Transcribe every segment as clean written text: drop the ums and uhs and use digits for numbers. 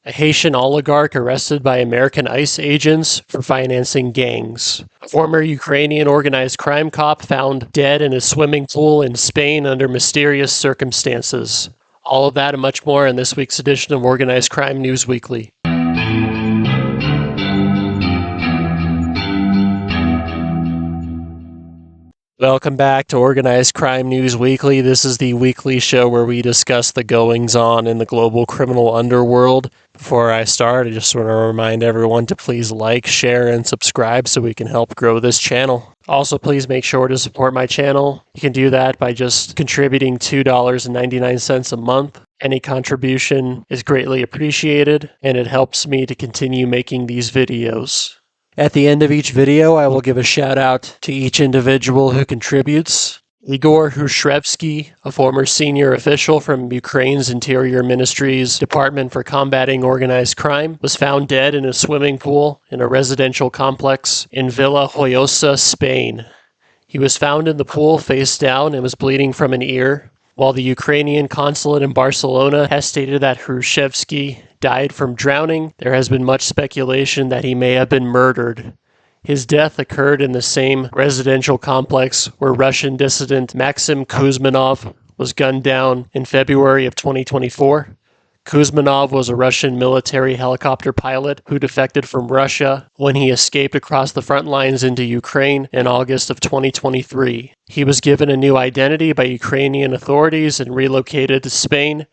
A Haitian oligarch arrested by American ICE agents for financing gangs. A former Ukrainian organized crime cop found dead in a swimming pool in Spain under mysterious circumstances. All of that and much more in this week's edition of Organized Crime News Weekly. Welcome back to Organized Crime News Weekly. This is the weekly show where we discuss the goings-on in the global criminal underworld. Before I start, I just want to remind everyone to please like, share, and subscribe so we can help grow this channel. Also, please make sure to support my channel. You can do that by just contributing $2.99 a month. Any contribution is greatly appreciated, and it helps me to continue making these videos. At the end of each video, I will give a shout out to each individual who contributes. Igor Husevski, a former senior official from Ukraine's Interior Ministry's Department for Combating Organized Crime, was found dead in a swimming pool in a residential complex in Villa Joyosa, Spain. He was found in the pool face down and was bleeding from an ear. While the Ukrainian consulate in Barcelona has stated that Husevski died from drowning, there has been much speculation that he may have been murdered. His death occurred in the same residential complex where Russian dissident Maxim Kuzminov was gunned down in February of 2024. Kuzminov was a Russian military helicopter pilot who defected from Russia when he escaped across the front lines into Ukraine in August of 2023. He was given a new identity by Ukrainian authorities and relocated to Spain.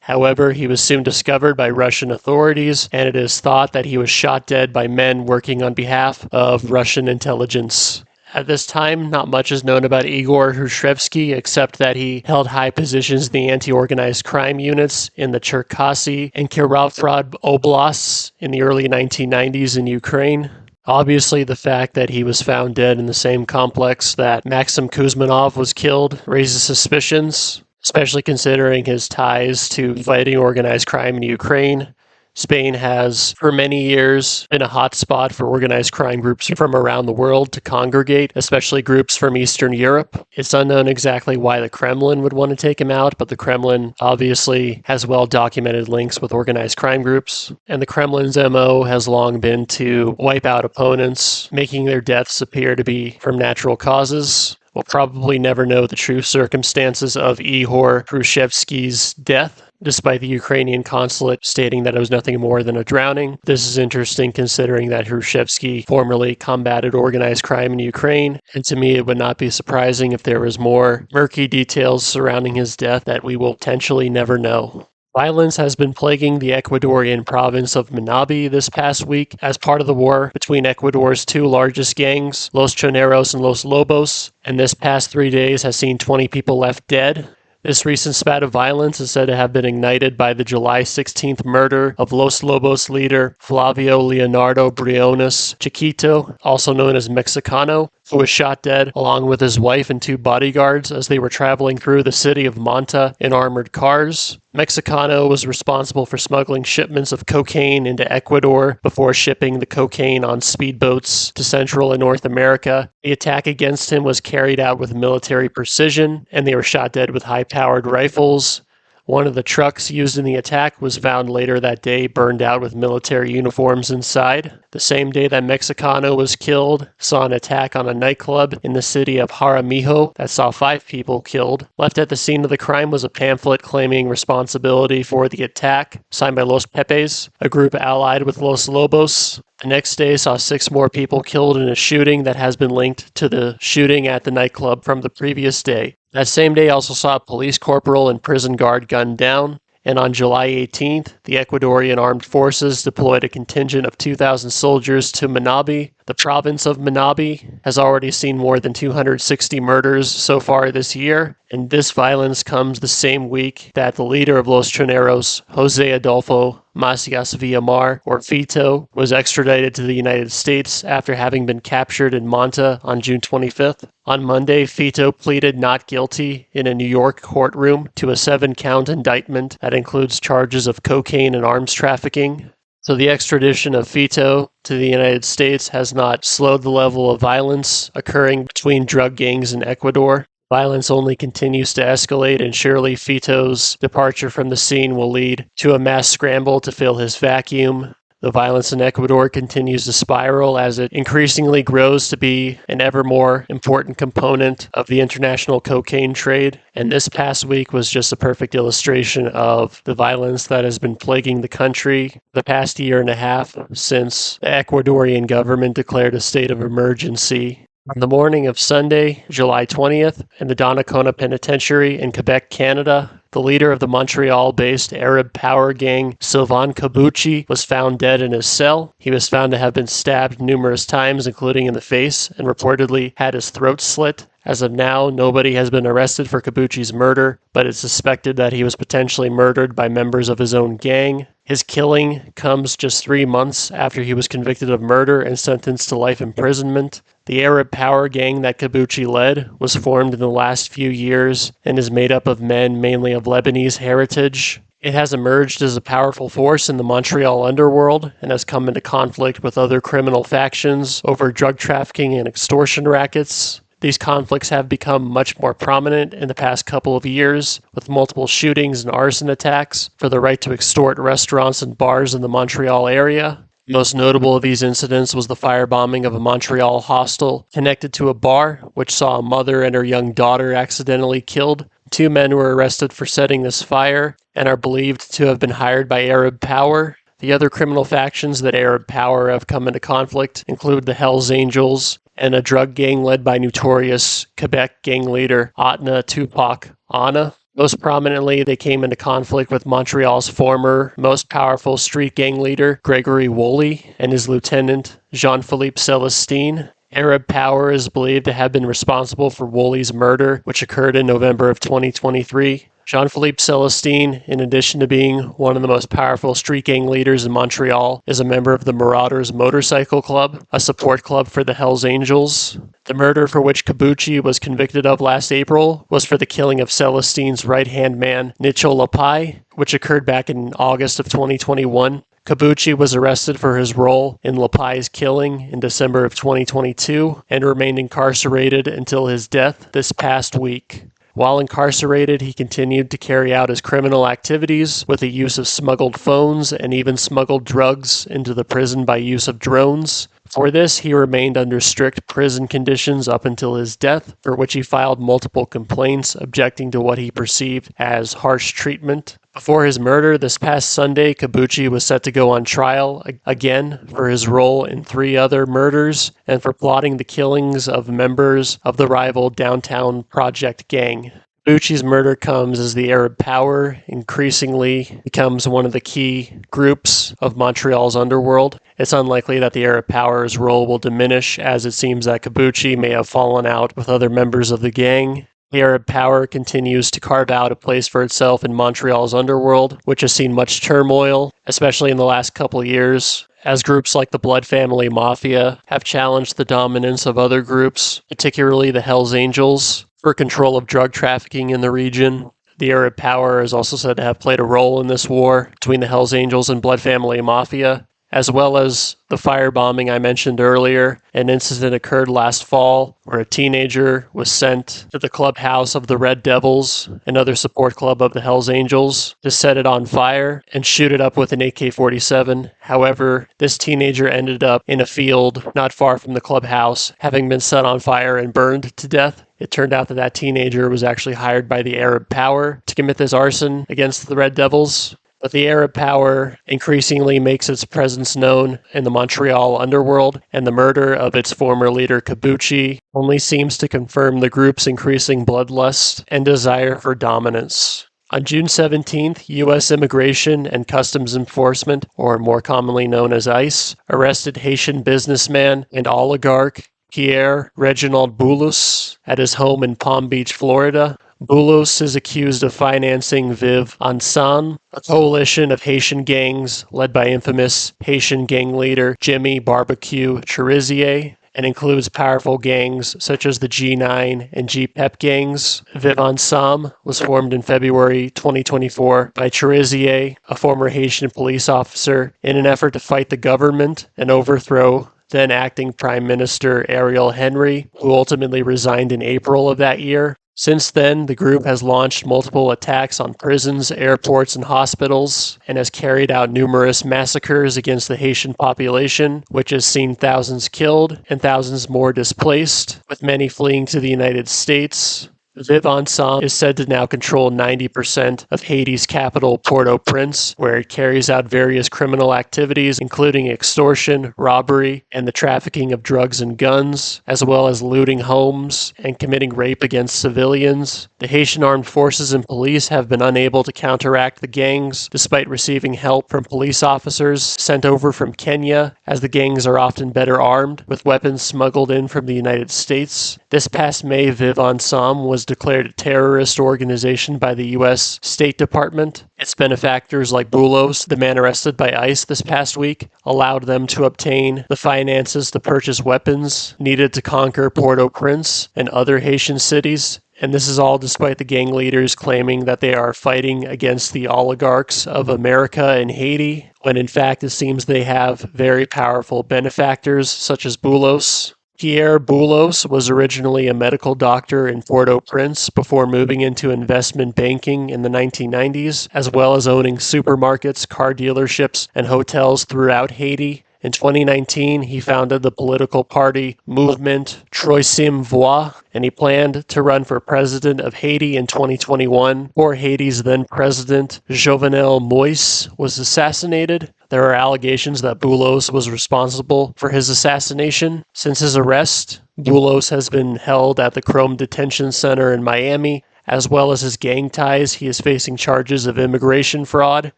However, he was soon discovered by Russian authorities, and it is thought that he was shot dead by men working on behalf of Russian intelligence. At this time, not much is known about Igor Husevski, except that he held high positions in the anti-organized crime units in the Cherkasy and Kirovohrad oblasts in the early 1990s in Ukraine. Obviously, the fact that he was found dead in the same complex that Maxim Kuzminov was killed raises suspicions, especially considering his ties to fighting organized crime in Ukraine. Spain has, for many years, been a hotspot for organized crime groups from around the world to congregate, especially groups from Eastern Europe. It's unknown exactly why the Kremlin would want to take him out, but the Kremlin obviously has well-documented links with organized crime groups. And the Kremlin's MO has long been to wipe out opponents, making their deaths appear to be from natural causes. We'll probably never know the true circumstances of Igor Husevski's death, despite the Ukrainian consulate stating that it was nothing more than a drowning. This is interesting considering that Husevski formerly combated organized crime in Ukraine, and to me it would not be surprising if there was more murky details surrounding his death that we will potentially never know. Violence has been plaguing the Ecuadorian province of Manabí this past week as part of the war between Ecuador's two largest gangs, Los Choneros and Los Lobos, and this past 3 days has seen 20 people left dead. This recent spat of violence is said to have been ignited by the July 16th murder of Los Lobos leader Flavio Leonardo Briones Chiquito, also known as Mexicano, who was shot dead along with his wife and 2 bodyguards as they were traveling through the city of Manta in armored cars. Mexicano was responsible for smuggling shipments of cocaine into Ecuador before shipping the cocaine on speedboats to Central and North America. The attack against him was carried out with military precision, and they were shot dead with high-powered rifles. One of the trucks used in the attack was found later that day burned out with military uniforms inside. The same day that Mexicano was killed saw an attack on a nightclub in the city of Jaramillo that saw 5 people killed. Left at the scene of the crime was a pamphlet claiming responsibility for the attack, signed by Los Pepes, a group allied with Los Lobos. The next day saw 6 more people killed in a shooting that has been linked to the shooting at the nightclub from the previous day. That same day also saw a police corporal and prison guard gunned down. And on July 18th, the Ecuadorian Armed Forces deployed a contingent of 2,000 soldiers to Manabí. The province of Manabí has already seen more than 260 murders so far this year, and this violence comes the same week that the leader of Los Choneros, Jose Adolfo Macias Villamar, or Fito, was extradited to the United States after having been captured in Manta on June 25th. On Monday, Fito pleaded not guilty in a New York courtroom to a 7-count indictment that includes charges of cocaine and arms trafficking. So the extradition of Fito to the United States has not slowed the level of violence occurring between drug gangs in Ecuador. Violence only continues to escalate, and surely Fito's departure from the scene will lead to a mass scramble to fill his vacuum. The violence in Ecuador continues to spiral as it increasingly grows to be an ever more important component of the international cocaine trade. And this past week was just a perfect illustration of the violence that has been plaguing the country the past year and a half since the Ecuadorian government declared a state of emergency. On the morning of Sunday, July 20th, in the Donnacona Penitentiary in Quebec, Canada, the leader of the Montreal-based Arab power gang, Sylvain Kabuchi, was found dead in his cell. He was found to have been stabbed numerous times, including in the face, and reportedly had his throat slit. As of now, nobody has been arrested for Kabuchi's murder, but it's suspected that he was potentially murdered by members of his own gang. His killing comes just 3 months after he was convicted of murder and sentenced to life imprisonment. The Arab power gang that Kabuchi led was formed in the last few years and is made up of men mainly of Lebanese heritage. It has emerged as a powerful force in the Montreal underworld and has come into conflict with other criminal factions over drug trafficking and extortion rackets. These conflicts have become much more prominent in the past couple of years, with multiple shootings and arson attacks for the right to extort restaurants and bars in the Montreal area. Most notable of these incidents was the firebombing of a Montreal hostel connected to a bar, which saw a mother and her young daughter accidentally killed. 2 men were arrested for setting this fire and are believed to have been hired by Arab Power. The other criminal factions that Arab Power have come into conflict include the Hells Angels and a drug gang led by notorious Quebec gang leader Atna Tupac Ana. Most prominently, they came into conflict with Montreal's former most powerful street gang leader, Gregory Woolley, and his lieutenant, Jean-Philippe Celestine. Arab Power is believed to have been responsible for Woolley's murder, which occurred in November of 2023. Jean-Philippe Celestine, in addition to being one of the most powerful street gang leaders in Montreal, is a member of the Marauders Motorcycle Club, a support club for the Hells Angels. The murder for which Kabuchi was convicted of last April was for the killing of Celestine's right-hand man, Nicho Lapai, which occurred back in August of 2021. Kabuchi was arrested for his role in Lapai's killing in December of 2022 and remained incarcerated until his death this past week. While incarcerated, he continued to carry out his criminal activities with the use of smuggled phones and even smuggled drugs into the prison by use of drones. For this, he remained under strict prison conditions up until his death, for which he filed multiple complaints objecting to what he perceived as harsh treatment. Before his murder this past Sunday, Kabuchi was set to go on trial again for his role in 3 other murders and for plotting the killings of members of the rival Downtown Project gang. Kabuchi's murder comes as the Arab Power increasingly becomes one of the key groups of Montreal's underworld. It's unlikely that the Arab Power's role will diminish, as it seems that Kabuchi may have fallen out with other members of the gang. The Arab Power continues to carve out a place for itself in Montreal's underworld, which has seen much turmoil, especially in the last couple years, as groups like the Blood Family Mafia have challenged the dominance of other groups, particularly the Hells Angels, for control of drug trafficking in the region. The Arab Power is also said to have played a role in this war between the Hells Angels and Blood Family Mafia, as well as the firebombing I mentioned earlier. An incident occurred last fall where a teenager was sent to the clubhouse of the Red Devils, another support club of the Hells Angels, to set it on fire and shoot it up with an AK-47. However, this teenager ended up in a field not far from the clubhouse, having been set on fire and burned to death. It turned out that that teenager was actually hired by the Arab Power to commit this arson against the Red Devils. But the Arab Power increasingly makes its presence known in the Montreal underworld, and the murder of its former leader Kabuchi only seems to confirm the group's increasing bloodlust and desire for dominance. On June 17th, U.S. Immigration and Customs Enforcement, or more commonly known as ICE, arrested Haitian businessman and oligarch Pierre Reginald Boulos at his home in Palm Beach, Florida. Boulos is accused of financing Vive Ensemble, a coalition of Haitian gangs led by infamous Haitian gang leader Jimmy Barbecue Cherizier, and includes powerful gangs such as the G9 and G-Pep gangs. Vive Ensemble was formed in February 2024 by Cherizier, a former Haitian police officer, in an effort to fight the government and overthrow then acting Prime Minister Ariel Henry, who ultimately resigned in April of that year. Since then, the group has launched multiple attacks on prisons, airports, and hospitals, and has carried out numerous massacres against the Haitian population, which has seen thousands killed and thousands more displaced, with many fleeing to the United States. Viv Ensemble is said to now control 90% of Haiti's capital, Port-au-Prince, where it carries out various criminal activities, including extortion, robbery, and the trafficking of drugs and guns, as well as looting homes and committing rape against civilians. The Haitian armed forces and police have been unable to counteract the gangs, despite receiving help from police officers sent over from Kenya, as the gangs are often better armed, with weapons smuggled in from the United States. This past May, Viv Ensemble was declared a terrorist organization by the U.S. State Department. Its benefactors like Boulos, the man arrested by ICE this past week, allowed them to obtain the finances to purchase weapons needed to conquer Port-au-Prince and other Haitian cities. And this is all despite the gang leaders claiming that they are fighting against the oligarchs of America and Haiti, when in fact it seems they have very powerful benefactors such as Boulos. Pierre Boulos was originally a medical doctor in Port-au-Prince before moving into investment banking in the 1990s, as well as owning supermarkets, car dealerships, and hotels throughout Haiti. In 2019, he founded the political party Movement Troisième Voie, and he planned to run for president of Haiti in 2021, before Haiti's then president, Jovenel Moïse, was assassinated. There are allegations that Boulos was responsible for his assassination. Since his arrest, Boulos has been held at the Chrome Detention Center in Miami. As well as his gang ties, he is facing charges of immigration fraud,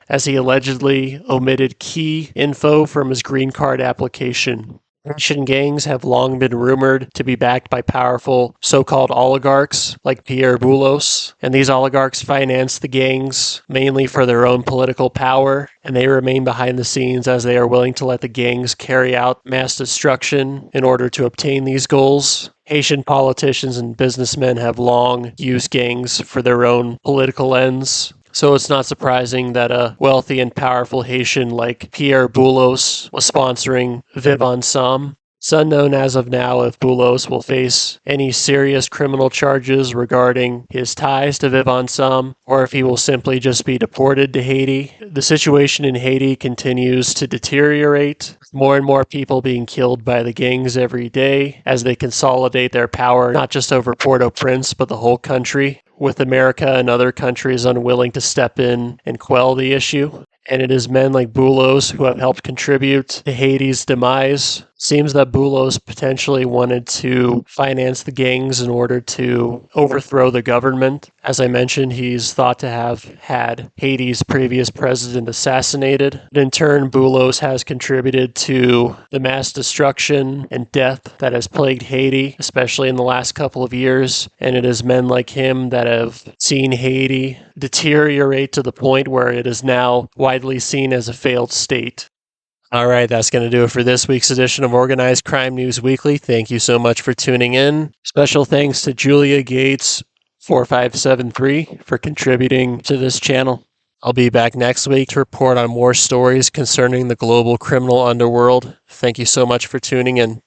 as he allegedly omitted key info from his green card application. Haitian gangs have long been rumored to be backed by powerful so-called oligarchs like Pierre Boulos, and these oligarchs finance the gangs mainly for their own political power, and they remain behind the scenes as they are willing to let the gangs carry out mass destruction in order to obtain these goals. Haitian politicians and businessmen have long used gangs for their own political ends. So it's not surprising that a wealthy and powerful Haitian like Pierre Boulos was sponsoring Viv Ensemble. It's unknown as of now if Boulos will face any serious criminal charges regarding his ties to Viv Ensemble, or if he will simply just be deported to Haiti. The situation in Haiti continues to deteriorate, more and more people being killed by the gangs every day as they consolidate their power not just over Port-au-Prince but the whole country, with America and other countries unwilling to step in and quell the issue. And it is men like Boulos who have helped contribute to Haiti's demise. Seems that Boulos potentially wanted to finance the gangs in order to overthrow the government. As I mentioned, he's thought to have had Haiti's previous president assassinated. In turn, Boulos has contributed to the mass destruction and death that has plagued Haiti, especially in the last couple of years. And it is men like him that have seen Haiti deteriorate to the point where it is now widely seen as a failed state. All right, that's going to do it for this week's edition of Organized Crime News Weekly. Thank you so much for tuning in. Special thanks to Julia Gates 4573 for contributing to this channel. I'll be back next week to report on more stories concerning the global criminal underworld. Thank you so much for tuning in.